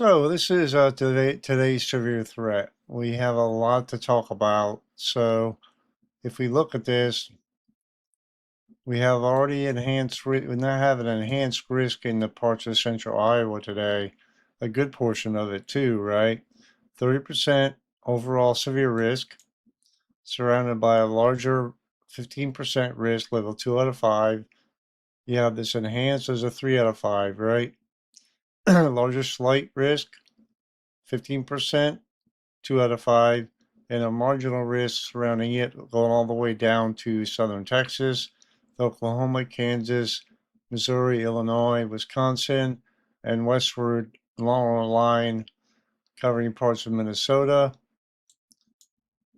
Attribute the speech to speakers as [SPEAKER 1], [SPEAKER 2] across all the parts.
[SPEAKER 1] So this is today's severe threat. We have a lot to talk about. So if we look at this, we have already we now have an enhanced risk in the parts of central Iowa today, a good portion of it too, right? 30% overall severe risk, surrounded by a larger 15% risk, level 2 out of 5. You have this enhanced as a 3 out of 5, right? Larger slight risk, 15%. 2 out of 5, and a marginal risk surrounding it going all the way down to southern Texas, Oklahoma, Kansas, Missouri, Illinois, Wisconsin, and westward along the line covering parts of Minnesota,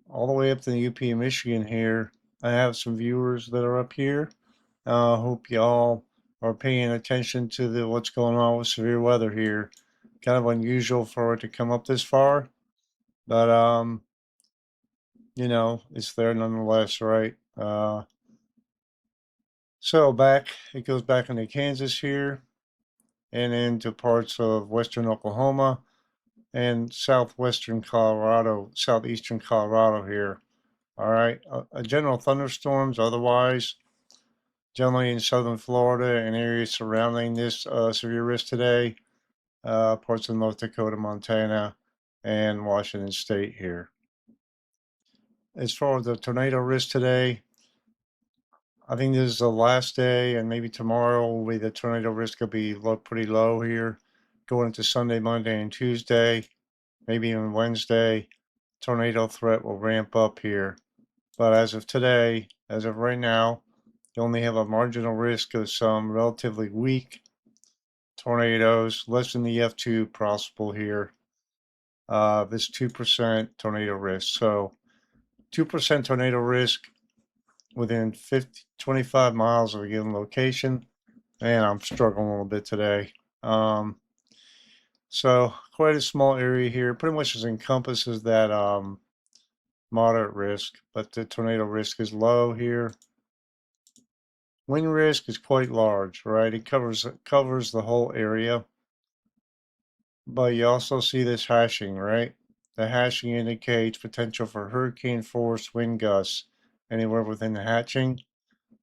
[SPEAKER 1] all the way up to the UP of Michigan here. I have some viewers that are up here. Hope y'all are paying attention to what's going on with severe weather here. Kind of unusual for it to come up this far, but it's there nonetheless, right? So it goes back into Kansas here and into parts of western Oklahoma and southwestern Colorado, southeastern Colorado here. All right. General thunderstorms otherwise, generally in southern Florida and areas surrounding this severe risk today, parts of North Dakota, Montana, and Washington State here. As far as the tornado risk today, I think this is the last day, and maybe tomorrow will be the tornado risk will be pretty low here. Going into Sunday, Monday, and Tuesday, maybe even Wednesday, tornado threat will ramp up here. But as of today, as of right now, you only have a marginal risk of some relatively weak tornadoes, less than the F2 possible here. This 2% tornado risk. So 2% tornado risk within 25 miles of a given location. Man, I'm struggling a little bit today. So quite a small area here. Pretty much just encompasses that moderate risk, but the tornado risk is low here. Wind risk is quite large, right? It covers the whole area. But you also see this hashing, right? The hashing indicates potential for hurricane force wind gusts anywhere within the hatching,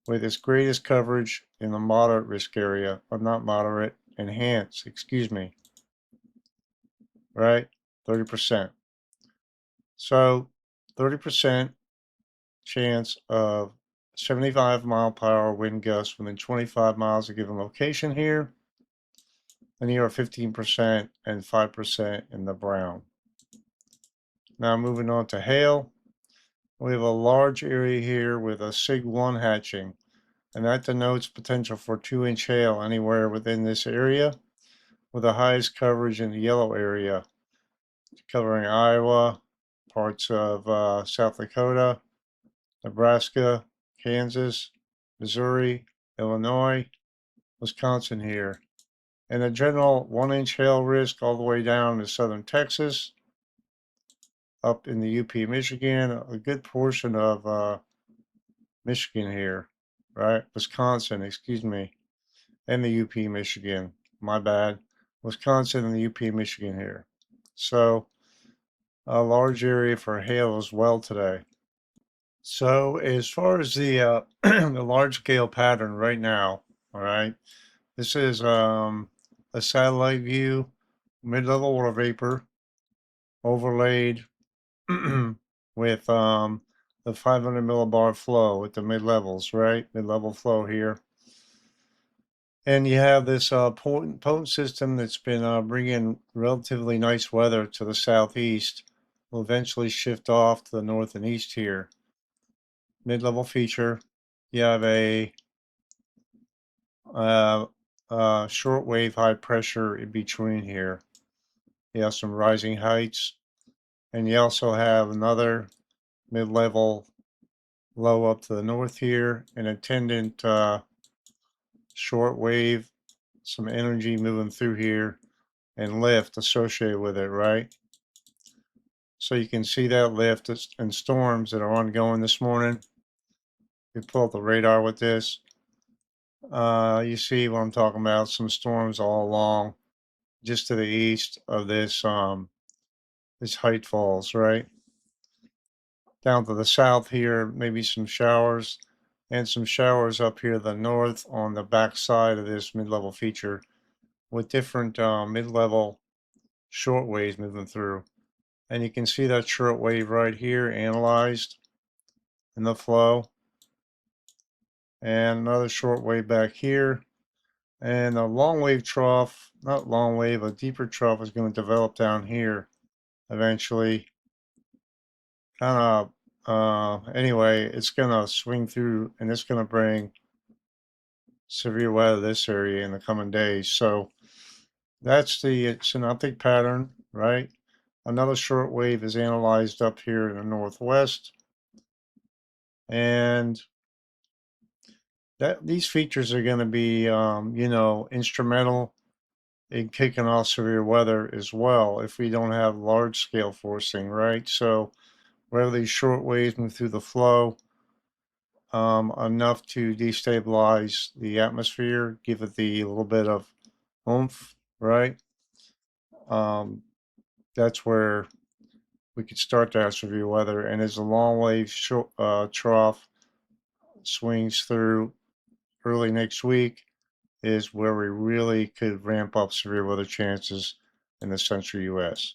[SPEAKER 1] with its greatest coverage in the moderate risk area, or not moderate, enhanced, excuse me, right? 30%. So 30% chance of 75-mile-per-hour wind gusts within 25 miles of a given location here. And here are 15% and 5% in the brown. Now moving on to hail. We have a large area here with a SIG 1 hatching, and that denotes potential for 2-inch hail anywhere within this area, with the highest coverage in the yellow area, covering Iowa, parts of South Dakota, Nebraska, Kansas, Missouri, Illinois, Wisconsin here. And a general 1-inch hail risk all the way down to southern Texas, up in the UP Michigan, a good portion of Michigan here, right? Wisconsin, excuse me, and the UP Michigan, my bad. Wisconsin and the UP Michigan here. So a large area for hail as well today. So as far as the the large scale pattern right now, all right, this is a satellite view, mid-level water vapor overlaid with the 500 millibar flow with the mid-levels, right? Mid-level flow here. And you have this potent system that's been bringing relatively nice weather to the southeast. Will eventually shift off to the north and east here. Mid-level feature. You have a shortwave high pressure in between here. You have some rising heights, and you also have another mid-level low up to the north here, an attendant shortwave, some energy moving through here, and lift associated with it, right? So you can see that lift and storms that are ongoing this morning. You pull up the radar with this. You see what I'm talking about, some storms all along just to the east of this height falls, right? Down to the south here, maybe some showers, and some showers up here to the north on the back side of this mid-level feature with different mid-level shortwaves moving through. And you can see that shortwave right here analyzed in the flow, and another shortwave back here. And a long wave trough, not long wave, a deeper trough is going to develop down here eventually. Kind of, anyway, it's going to swing through and it's going to bring severe weather to this area in the coming days. So that's the synoptic pattern, right? Another short wave is analyzed up here in the northwest. And these features are going to be, instrumental in kicking off severe weather as well if we don't have large scale forcing, right? So wherever these short waves move through the flow, enough to destabilize the atmosphere, give it the little bit of oomph, right? Um, that's where we could start to have severe weather. And as the long wave trough swings through early next week, is where we really could ramp up severe weather chances in the central U.S.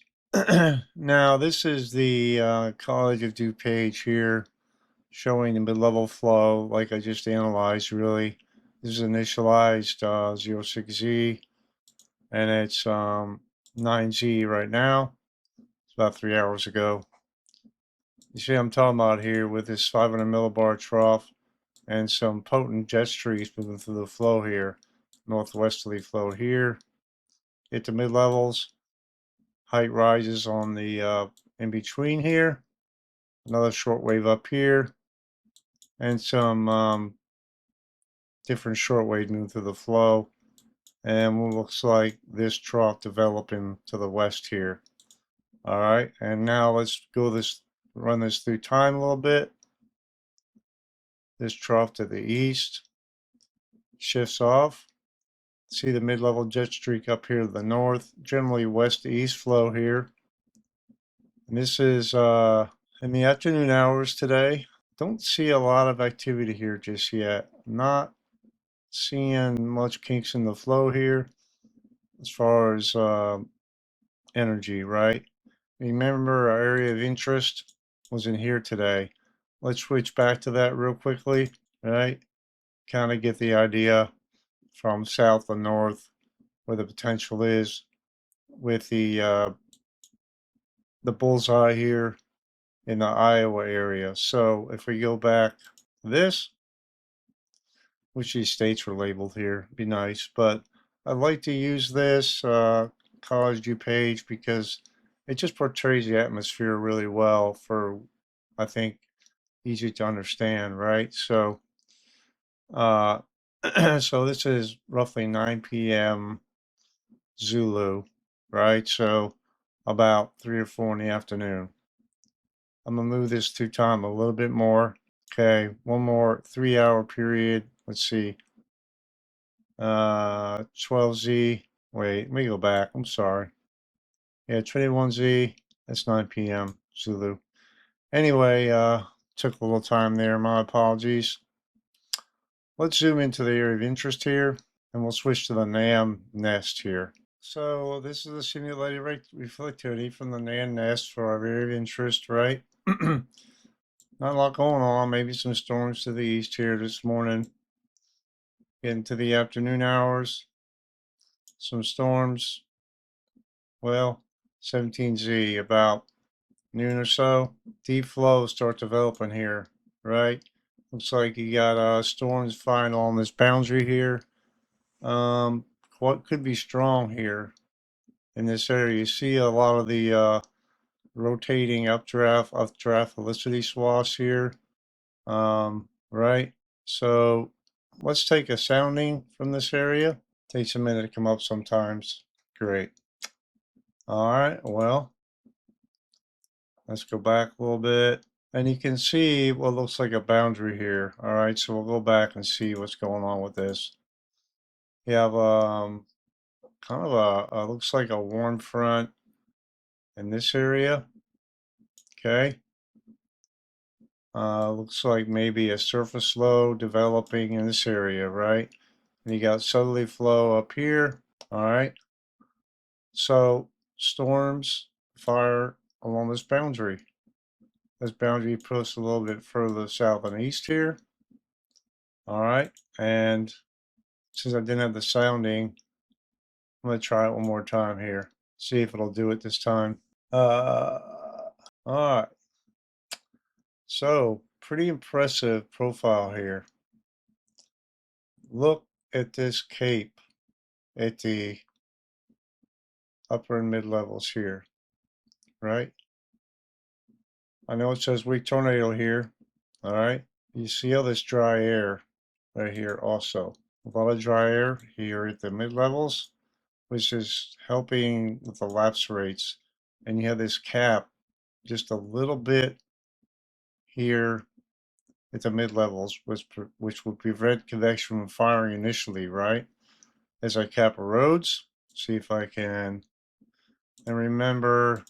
[SPEAKER 1] Now, this is the College of Dew page here, showing the mid-level flow like I just analyzed, really. This is initialized 06Z, and it's 9Z right now. It's about 3 hours ago. You see what I'm talking about here with this 500 millibar trough and some potent jet streaks moving through the flow here. Northwesterly flow here. Hit the mid-levels. Height rises on the in between here. Another short wave up here. And some different short wave moving through the flow. And what looks like this trough developing to the west here. All right, and now let's run this through time a little bit. This trough to the east shifts off. See the mid-level jet streak up here to the north, generally west to east flow here. And this is in the afternoon hours today. Don't see a lot of activity here just yet. Not seeing much kinks in the flow here as far as energy, right? Remember, our area of interest was in here today. Let's switch back to that real quickly, right? Kind of get the idea from south to north where the potential is with the bullseye here in the Iowa area. So if we go back to this, which these states were labeled here, be nice. But I'd like to use this College View page because it just portrays the atmosphere really well for, I think, easy to understand, right? So, uh, so this is roughly 9 p.m. Zulu, right? So about 3 or 4 in the afternoon. I'm gonna move this through time a little bit more. Okay, one more 3 hour period. Let's see. 12Z. Wait, let me go back. I'm sorry. Yeah, 21Z. That's 9 p.m. Zulu. Anyway, took a little time there. My apologies. Let's zoom into the area of interest here, and we'll switch to the NAM nest here. So this is the simulated reflectivity from the NAM nest for our area of interest, right? Not a lot going on. Maybe some storms to the east here this morning. Getting to the afternoon hours. Some storms. Well, 17Z about noon or so. Deep flows start developing here, right? Looks like you got storms final on this boundary here. What could be strong here in this area? You see a lot of the rotating updraft helicity swaths here, right? So let's take a sounding from this area. Takes a minute to come up sometimes. Great. All right, well, let's go back a little bit. And you can see what looks like a boundary here. All right, so we'll go back and see what's going on with this. You have kind of looks like a warm front in this area. Okay. Looks like maybe a surface low developing in this area, right? And you got southerly flow up here. All right. So storms fire along this boundary. This boundary puts a little bit further south and east here. All right. And since I didn't have the sounding, I'm going to try it one more time here. See if it'll do it this time. All right. So pretty impressive profile here. Look at this cape at the upper and mid levels here, right? I know it says weak tornado here, all right? You see all this dry air right here also. A lot of dry air here at the mid levels, which is helping with the lapse rates. And you have this cap just a little bit here at the mid levels, which will prevent convection from firing initially, right? As I cap erodes, see if I can, and remember,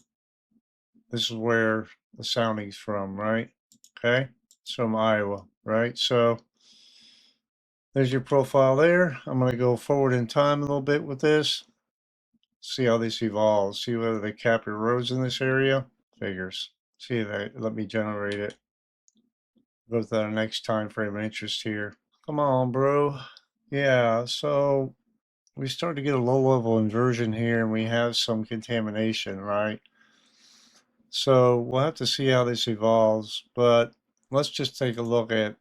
[SPEAKER 1] this is where the sounding's from, right? Okay, it's from Iowa, right? So there's your profile there. I'm going to go forward in time a little bit with this. See how this evolves. See whether they cap erodes in this area. Figures. See if they let me generate it. Go to the next time frame of interest here. Come on, bro. Yeah, so we start to get a low level inversion here and we have some contamination, right? So we'll have to see how this evolves, but let's just take a look at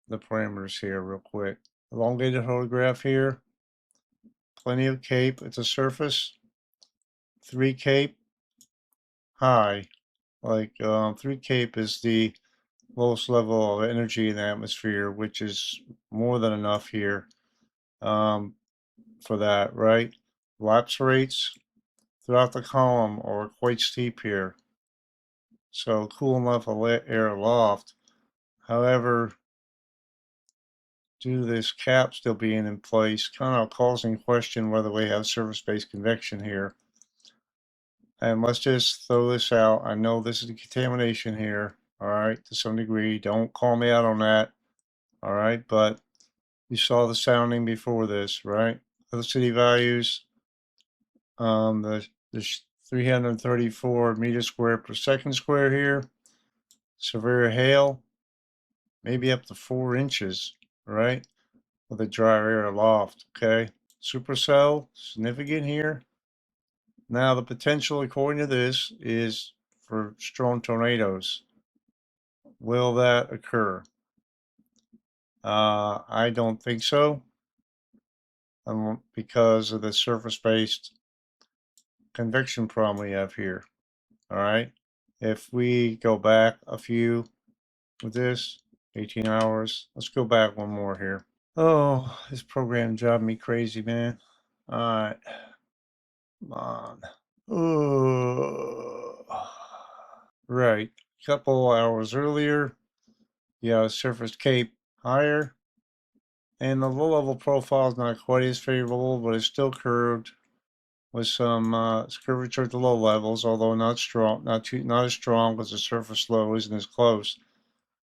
[SPEAKER 1] the parameters here real quick. Elongated photograph here, plenty of cape at the surface, 3 cape high, like 3 cape is the lowest level of energy in the atmosphere, which is more than enough here for that, right? Lapse rates throughout the column are quite steep here, so cool enough air aloft. However, due to this cap still being in place, kind of causing question whether we have surface-based convection here. And let's just throw this out. I know this is the contamination here, all right, to some degree. Don't call me out on that, all right? But you saw the sounding before this, right? Velocity values, the 334 meters squared per second square here. Severe hail, maybe up to 4 inches, right? With a dry air aloft, okay? Supercell, significant here. Now the potential, according to this, is for strong tornadoes. Will that occur? I don't think so, because of the surface-based convection problem we have here. All right. If we go back a few with this, 18 hours. Let's go back one more here. Oh, this program driving me crazy, man. All right. Come on. Oh. Right. A couple hours earlier, yeah, surface cape higher. And the low level profile is not quite as favorable, but it's still curved with some curvature at the low levels, although not strong, not as strong because the surface low isn't as close.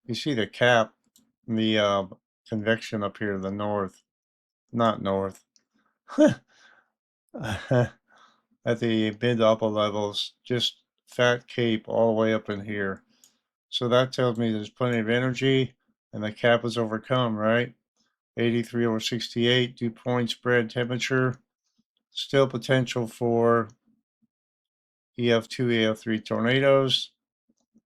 [SPEAKER 1] You see the cap, the convection up here to the north, not north, at the mid to upper levels, just fat cape all the way up in here. So that tells me there's plenty of energy and the cap is overcome, right? 83 over 68, dew point spread temperature. Still potential for EF2, EF3 tornadoes.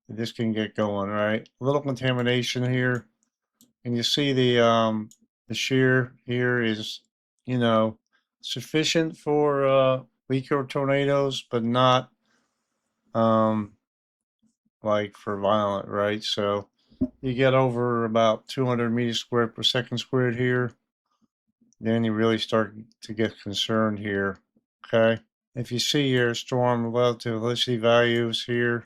[SPEAKER 1] This can get going, right? A little contamination here. And you see the shear here is, you know, sufficient for weaker tornadoes, but not like for violent, right? So you get over about 200 meters squared per second squared here, then you really start to get concerned here, okay? If you see your storm relative velocity values here,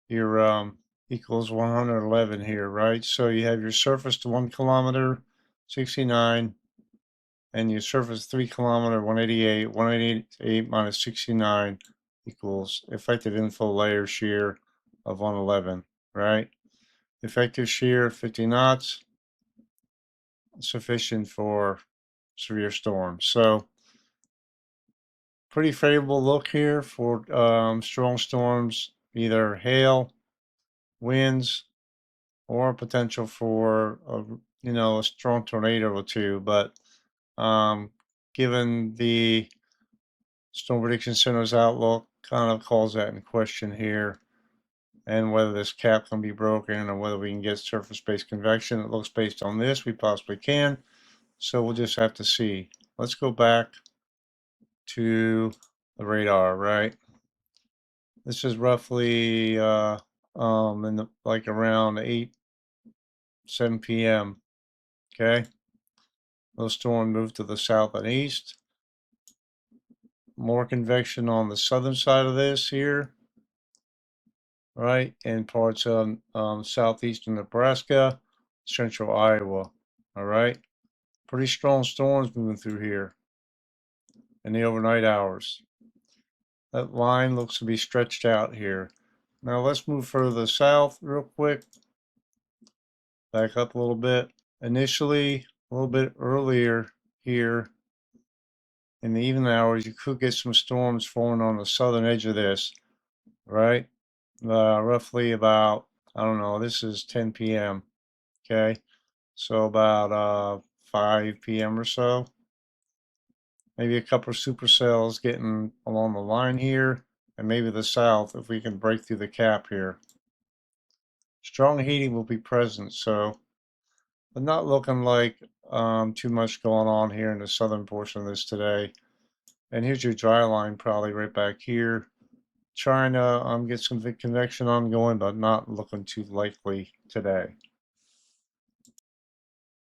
[SPEAKER 1] your equals 111 here, right? So you have your surface to 1 kilometer, 69, and your surface 3 kilometer 188, 188 minus 69 equals effective inflow layer shear of 111, right? Effective shear 50 knots, sufficient for severe storms. So pretty favorable look here for strong storms, either hail, winds, or potential for a strong tornado or two. But given the Storm Prediction Center's outlook, kind of calls that in question here, and whether this cap can be broken or whether we can get surface-based convection. It looks based on this we possibly can, so we'll just have to see. Let's go back to the radar, right? This is roughly in the, like around 7 p.m. Okay, the storm moved to the south and east. More convection on the southern side of this here, right, and parts of southeastern Nebraska, central Iowa. All right, pretty strong storms moving through here in the overnight hours. That line looks to be stretched out here. Now let's move further south real quick. Back up a little bit. Initially, a little bit earlier here in the evening hours, you could get some storms forming on the southern edge of this, right? Roughly about, I don't know, this is 10 p.m. Okay, so about 5 p.m. or so. Maybe a couple of supercells getting along the line here, and maybe the south if we can break through the cap here. Strong heating will be present, so but not looking like too much going on here in the southern portion of this today. And here's your dry line probably right back here. Trying to get some convection ongoing, but not looking too likely today.